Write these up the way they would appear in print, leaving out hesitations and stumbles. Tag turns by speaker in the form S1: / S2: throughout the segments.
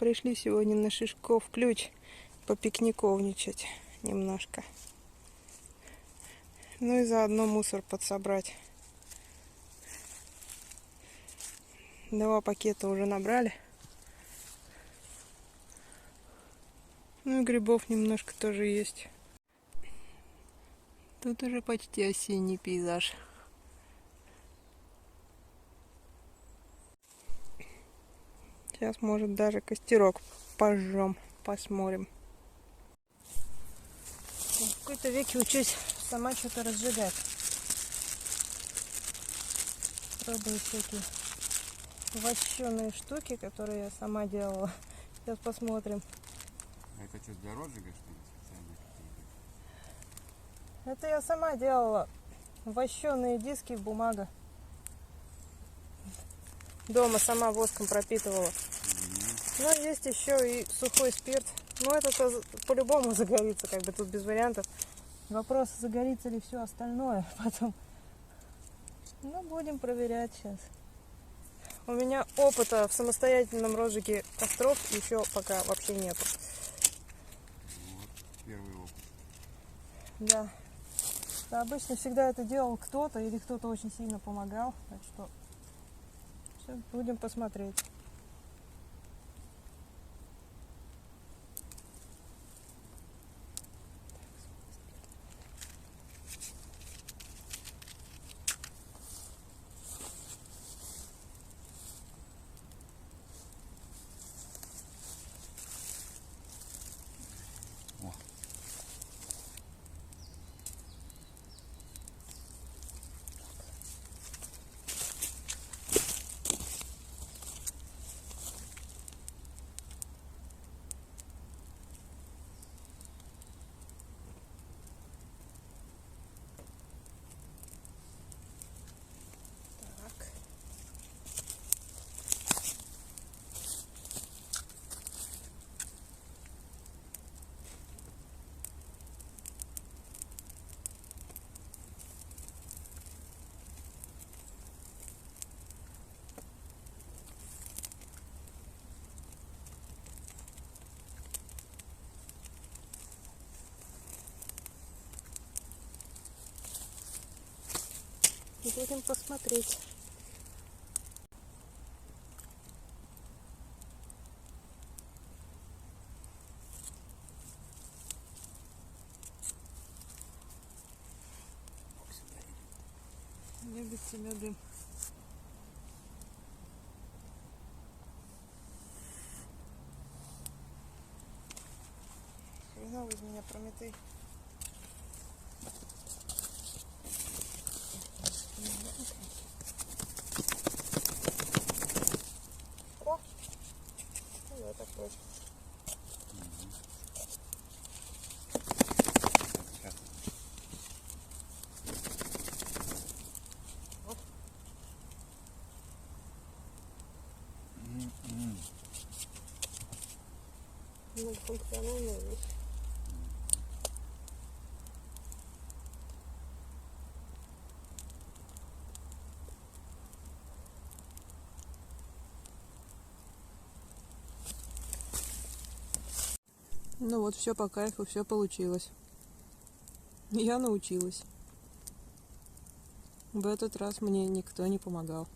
S1: Пришли сегодня на Шишков ключ попикниковничать немножко. Ну и заодно мусор подсобрать. 2 пакета уже набрали. Ну и грибов немножко тоже есть. Тут уже почти осенний пейзаж. Сейчас, может, даже костерок пожжем, посмотрим. В какой-то веке учусь сама что-то разжигать. Пробую всякие вощеные штуки, которые я сама делала. Сейчас посмотрим.
S2: А это что, для розжига, что ли, специально какие-то?
S1: Это я сама делала. Вощеные диски, бумага. Дома сама воском пропитывала. Но есть еще и сухой спирт. Но это по-любому загорится, как бы тут без вариантов. Вопрос, загорится ли все остальное потом. Ну, будем проверять сейчас. У меня опыта в самостоятельном розжиге костров еще пока вообще нету.
S2: Вот, первый опыт.
S1: Да. Да, обычно всегда это делал кто-то или кто-то очень сильно помогал. Так что сейчас будем посмотреть. Будем посмотреть. Любит тебя дым. Хреновый из меня Прометей. О! Ну, да, такой.
S2: Сейчас.
S1: Оп. Многофункциональная вещь. Ну вот, все по кайфу, все получилось. Я научилась. В этот раз мне никто не помогал.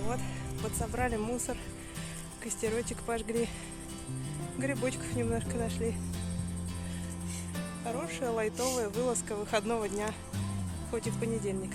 S1: Вот, подсобрали мусор, костерочек пожгли, грибочков немножко нашли. Хорошая лайтовая вылазка выходного дня, хоть и в понедельник.